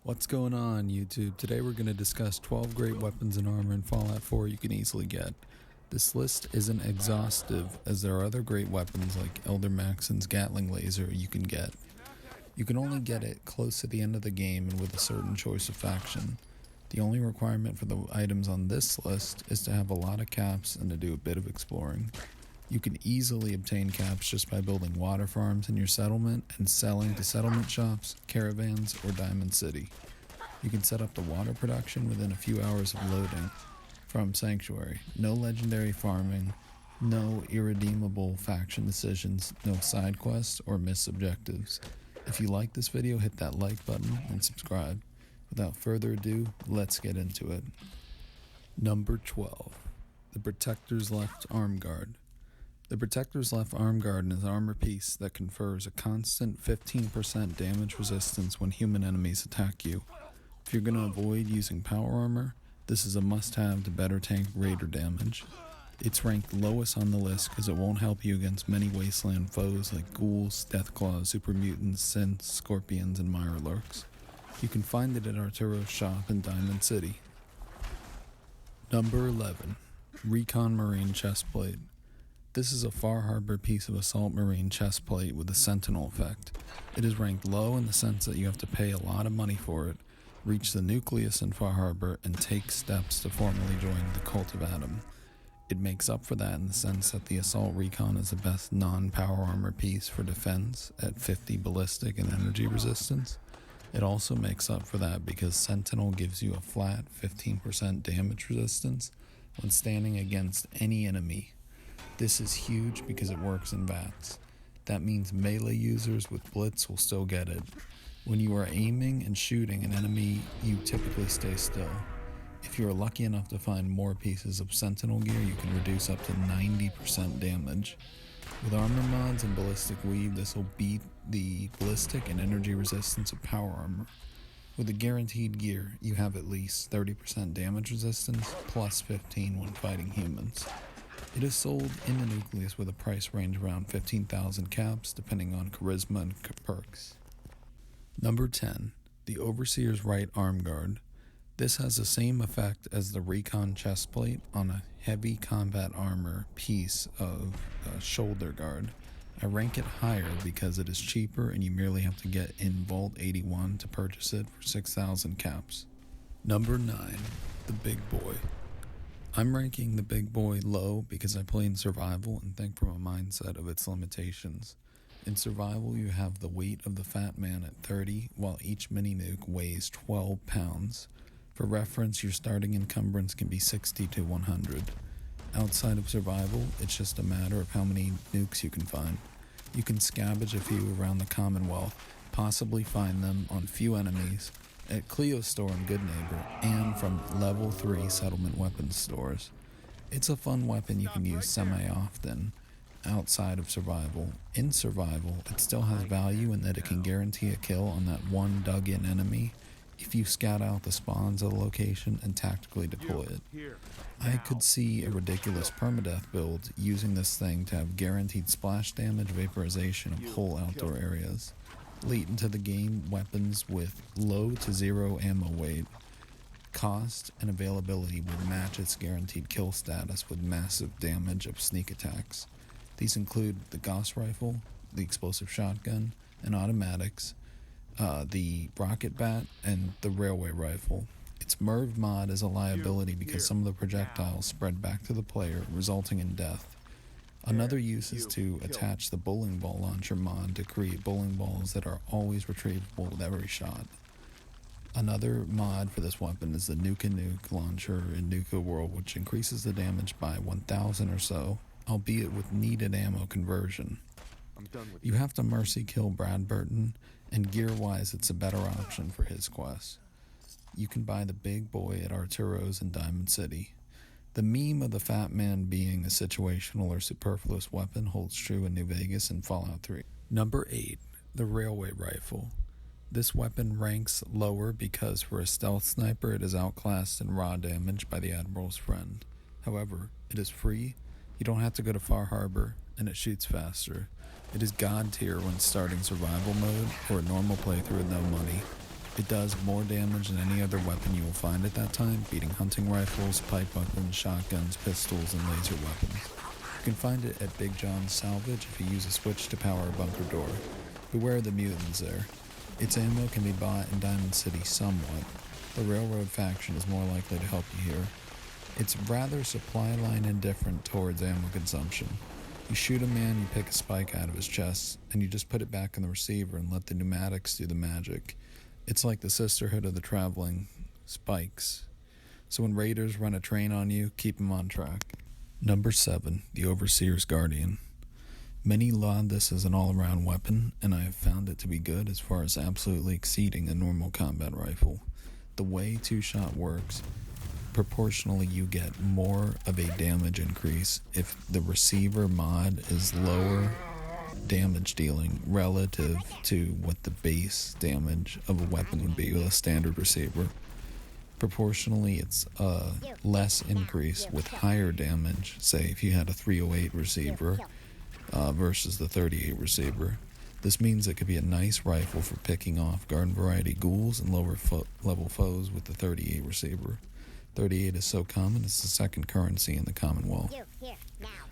What's going on, YouTube? Today we're going to discuss 12 great weapons and armor in Fallout 4 you can easily get. This list isn't exhaustive, as there are other great weapons like Elder Maxon's Gatling Laser you can get. You can only get it close to the end of the game and with a certain choice of faction. The only requirement for the items on this list is to have a lot of caps and to do a bit of exploring. You can easily obtain caps just by building water farms in your settlement and selling to settlement shops, caravans, or Diamond City. You can set up the water production within a few hours of loading from Sanctuary. No legendary farming, no irredeemable faction decisions, no side quests or missed objectives. If you like this video, hit that like button and subscribe. Without further ado, let's get into it. Number 12. The Protector's Left Arm Guard. The Protector's Left Arm Guard is an armor piece that confers a constant 15% damage resistance when human enemies attack you. If you're going to avoid using power armor, this is a must-have to better tank raider damage. It's ranked lowest on the list because it won't help you against many wasteland foes like ghouls, deathclaws, super mutants, synths, scorpions, and mirelurks. You can find it at Arturo's shop in Diamond City. Number 11. Recon Marine Chestplate. This is a Far Harbor piece of assault marine chestplate with a sentinel effect. It is ranked low in the sense that you have to pay a lot of money for it, reach the nucleus in Far Harbor, and take steps to formally join the Cult of Adam. It makes up for that in the sense that the Assault Recon is the best non-power armor piece for defense at 50 ballistic and energy resistance. It also makes up for that because Sentinel gives you a flat 15% damage resistance when standing against any enemy. This is huge because it works in VATS. That means melee users with Blitz will still get it. When you are aiming and shooting an enemy, you typically stay still. If you are lucky enough to find more pieces of Sentinel gear, you can reduce up to 90% damage. With armor mods and ballistic weave, this will beat the ballistic and energy resistance of power armor. With the guaranteed gear, you have at least 30% damage resistance, plus 15 when fighting humans. It is sold in the nucleus with a price range around 15,000 caps, depending on charisma and perks. Number 10. The Overseer's Right Arm Guard. This has the same effect as the Recon chestplate on a heavy combat armor piece of shoulder guard. I rank it higher because it is cheaper and you merely have to get in Vault 81 to purchase it for 6,000 caps. Number 9. The Big Boy. I'm ranking the Big Boy low because I play in survival and think from a mindset of its limitations. In survival, you have the weight of the fat man at 30, while each mini nuke weighs 12 pounds. For reference, your starting encumbrance can be 60 to 100. Outside of survival, it's just a matter of how many nukes you can find. You can scavenge a few around the Commonwealth, possibly find them on few enemies, at Cleo's store in Good Neighbor, and from level 3 settlement weapons stores. It's a fun weapon you can use semi-often outside of survival. In survival, it still has value in that it can guarantee a kill on that one dug-in enemy if you scout out the spawns of the location and tactically deploy it. I could see a ridiculous permadeath build using this thing to have guaranteed splash damage, vaporization of whole outdoor areas. Late into the game, weapons with low to zero ammo weight, cost, and availability will match its guaranteed kill status with massive damage of sneak attacks. These include the Gauss rifle, the explosive shotgun, and automatics, the rocket bat, and the railway rifle. Its MIRV mod is a liability because some of the projectiles spread back to the player, resulting in death. Another use is to attach the bowling ball launcher mod to create bowling balls that are always retrievable with every shot. Another mod for this weapon is the Nuke launcher in Nuka World, which increases the damage by 1,000 or so, albeit with needed ammo conversion. You have to mercy kill Brad Burton, and gear-wise it's a better option for his quest. You can buy the Big Boy at Arturo's in Diamond City. The meme of the fat man being a situational or superfluous weapon holds true in New Vegas and Fallout 3. Number 8. The Railway Rifle. This weapon ranks lower because for a stealth sniper it is outclassed in raw damage by the Admiral's friend. However, it is free, you don't have to go to Far Harbor, and it shoots faster. It is god tier when starting survival mode or a normal playthrough with no money. It does more damage than any other weapon you will find at that time, beating hunting rifles, pipe weapons, shotguns, pistols, and laser weapons. You can find it at Big John's Salvage if you use a switch to power a bunker door. Beware the mutants there. Its ammo can be bought in Diamond City somewhat. The Railroad faction is more likely to help you here. It's rather supply line indifferent towards ammo consumption. You shoot a man, you pick a spike out of his chest, and you just put it back in the receiver and let the pneumatics do the magic. It's like the sisterhood of the traveling spikes. So when raiders run a train on you, keep them on track. Number 7, the Overseer's Guardian. Many laud this as an all-around weapon, and I have found it to be good as far as absolutely exceeding a normal combat rifle. The way two-shot works, proportionally you get more of a damage increase if the receiver mod is lower damage dealing relative to what the base damage of a weapon would be with a standard receiver. Proportionally, it's a less increase with higher damage, say if you had a 308 receiver versus the 38 receiver. This means it could be a nice rifle for picking off garden variety ghouls and lower level foes with the 38 receiver. 38 is so common, it's the second currency in the Commonwealth.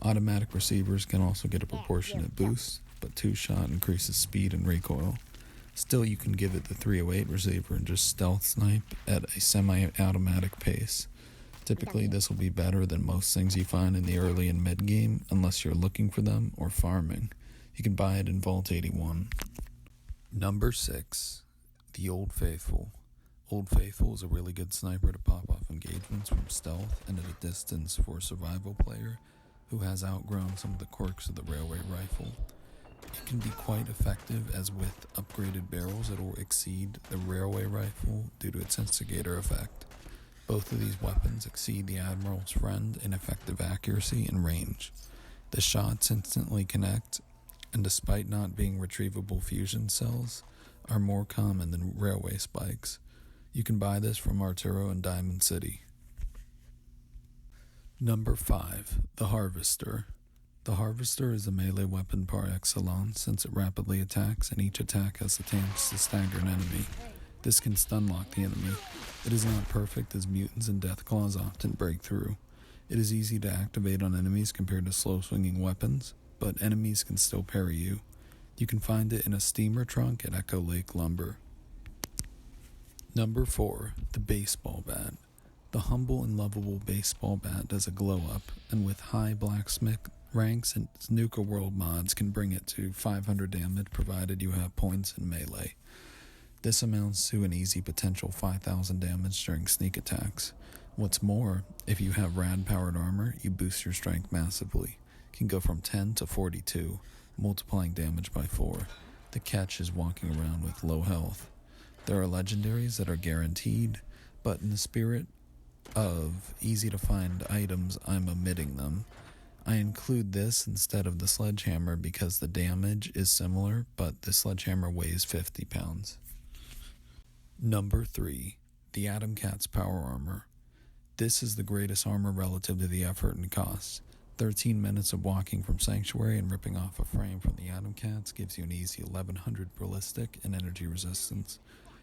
Automatic receivers can also get a proportionate boost, but two-shot increases speed and recoil. Still, you can give it the 308 receiver and just stealth snipe at a semi-automatic pace. Typically, this will be better than most things you find in the early and mid-game, unless you're looking for them or farming. You can buy it in Vault 81. Number 6, the Old Faithful. Old Faithful is a really good sniper to pop off engagements from stealth and at a distance for a survival player who has outgrown some of the quirks of the railway rifle. It can be quite effective, as with upgraded barrels it will exceed the railway rifle due to its instigator effect. Both of these weapons exceed the Admiral's Friend in effective accuracy and range. The shots instantly connect, and despite not being retrievable fusion cells, are more common than railway spikes. You can buy this from Arturo in Diamond City. Number 5, the Harvester. The Harvester is a melee weapon par excellence since it rapidly attacks and each attack has the chance to stagger an enemy. This can stun lock the enemy. It is not perfect as mutants and deathclaws often break through. It is easy to activate on enemies compared to slow swinging weapons, but enemies can still parry you. You can find it in a steamer trunk at Echo Lake Lumber. Number 4, the Baseball Bat. The humble and lovable baseball bat does a glow up, and with high blacksmith ranks and Snooker World mods can bring it to 500 damage provided you have points in melee. This amounts to an easy potential 5,000 damage during sneak attacks. What's more, if you have rad powered armor, you boost your strength massively. It can go from 10 to 42, multiplying damage by 4. The catch is walking around with low health. There are legendaries that are guaranteed, but in the spirit of easy to find items, I'm omitting them. I include this instead of the sledgehammer because the damage is similar, but the sledgehammer weighs 50 pounds. Number 3, the Atom Cat's Power Armor. This is the greatest armor relative to the effort and cost. 13 minutes of walking from Sanctuary and ripping off a frame from the Atom Cats gives you an easy 1100 ballistic and energy resistance.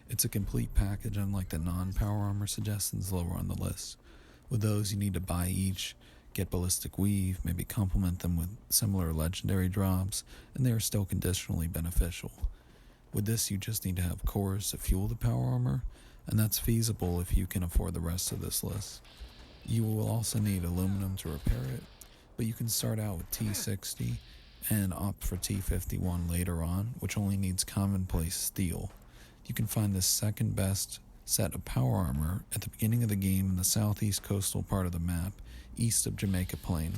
It's a complete package, unlike the non-power armor suggestions lower on the list. With those, you need to buy each, get ballistic weave, maybe complement them with similar legendary drops, and they are still conditionally beneficial. With this, you just need to have cores to fuel the power armor, and that's feasible if you can afford the rest of this list. You will also need aluminum to repair it, but you can start out with T60 and opt for T51 later on, which only needs commonplace steel. You can find the second best set of power armor at the beginning of the game in the southeast coastal part of the map, east of Jamaica Plain.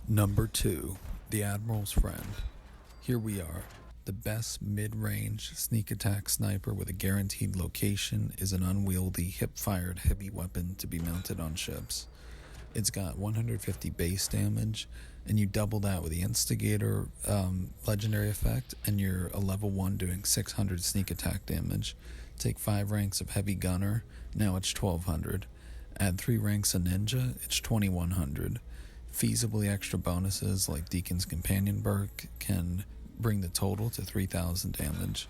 Number 2, the Admiral's Friend. Here we are. The best mid-range sneak attack sniper with a guaranteed location is an unwieldy, hip-fired heavy weapon to be mounted on ships. It's got 150 base damage, and you double that with the instigator legendary effect, and you're a level 1 doing 600 sneak attack damage. Take 5 ranks of heavy gunner, now it's 1200. Add 3 ranks of ninja, it's 2100. Feasibly extra bonuses like Deacon's Companion Perk can bring the total to 3000 damage.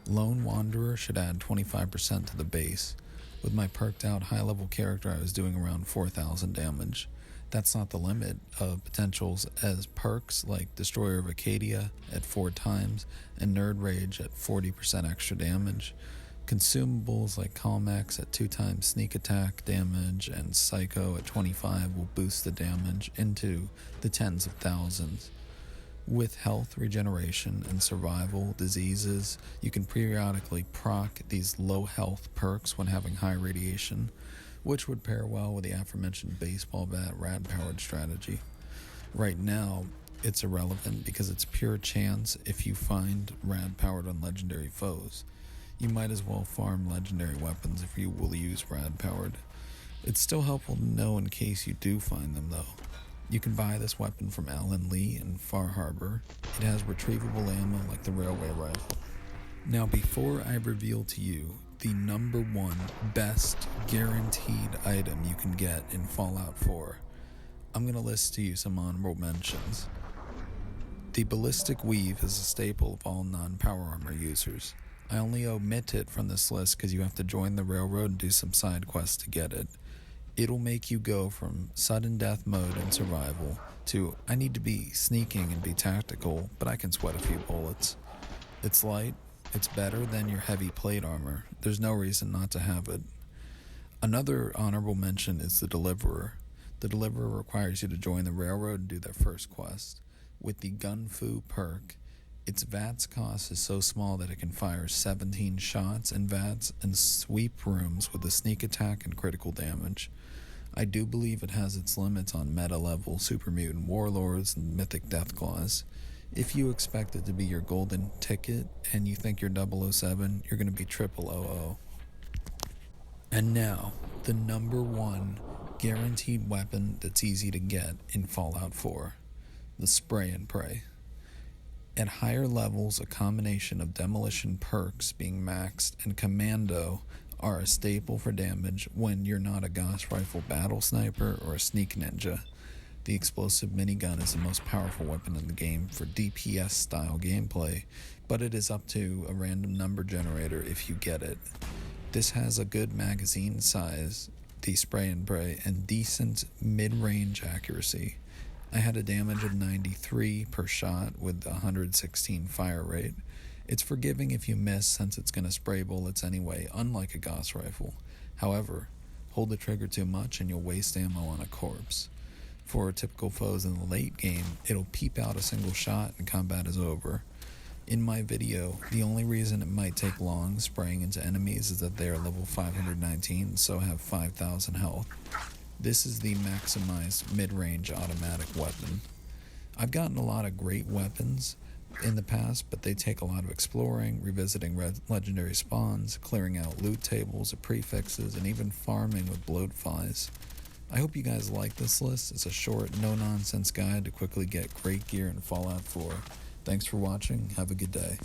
Lone Wanderer should add 25% to the base. With my perked out high level character, I was doing around 4,000 damage. That's not the limit of potentials, as perks like Destroyer of Acadia at 4 times and Nerd Rage at 40% extra damage. Consumables like Calmax at 2 times sneak attack damage and Psycho at 25 will boost the damage into the tens of thousands. With health regeneration and survival diseases, you can periodically proc these low health perks when having high radiation, which would pair well with the aforementioned baseball bat rad powered strategy. Right now, it's irrelevant because it's pure chance if you find rad powered on legendary foes. You might as well farm legendary weapons if you will use rad powered. It's still helpful to know in case you do find them though. You can buy this weapon from Alan Lee in Far Harbor. It has retrievable ammo like the railway rifle. Now before I reveal to you the number 1 best guaranteed item you can get in Fallout 4, I'm going to list to you some honorable mentions. The Ballistic Weave is a staple of all non-power armor users. I only omit it from this list because you have to join the railroad and do some side quests to get it. It'll make you go from sudden death mode in survival to I need to be sneaking and be tactical, but I can sweat a few bullets. It's light, it's better than your heavy plate armor. There's no reason not to have it. Another honorable mention is the Deliverer. The Deliverer requires you to join the railroad and do their first quest. With the Gun Fu perk, its VATS cost is so small that it can fire 17 shots in VATS and sweep rooms with a sneak attack and critical damage. I do believe it has its limits on meta level super mutant warlords and mythic deathclaws. If you expect it to be your golden ticket and you think you're 007, you're going to be 000. And now, the number 1 guaranteed weapon that's easy to get in Fallout 4, the Spray and Pray. At higher levels, a combination of demolition perks being maxed and commando are a staple for damage when you're not a Gauss Rifle battle sniper or a sneak ninja. The explosive minigun is the most powerful weapon in the game for DPS style gameplay, but it is up to a random number generator if you get it. This has a good magazine size, the Spray and Pray, and decent mid-range accuracy. I had a damage of 93 per shot with 116 fire rate. It's forgiving if you miss since it's going to spray bullets anyway, unlike a Gauss rifle. However, hold the trigger too much and you'll waste ammo on a corpse. For typical foes in the late game, it'll peep out a single shot and combat is over. In my video, the only reason it might take long spraying into enemies is that they are level 519 and so have 5,000 health. This is the maximized mid-range automatic weapon. I've gotten a lot of great weapons in the past, but they take a lot of exploring, revisiting legendary spawns, clearing out loot tables of prefixes, and even farming with bloatflies. I hope you guys like this list. It's a short, no-nonsense guide to quickly get great gear in Fallout 4. Thanks for watching. Have a good day.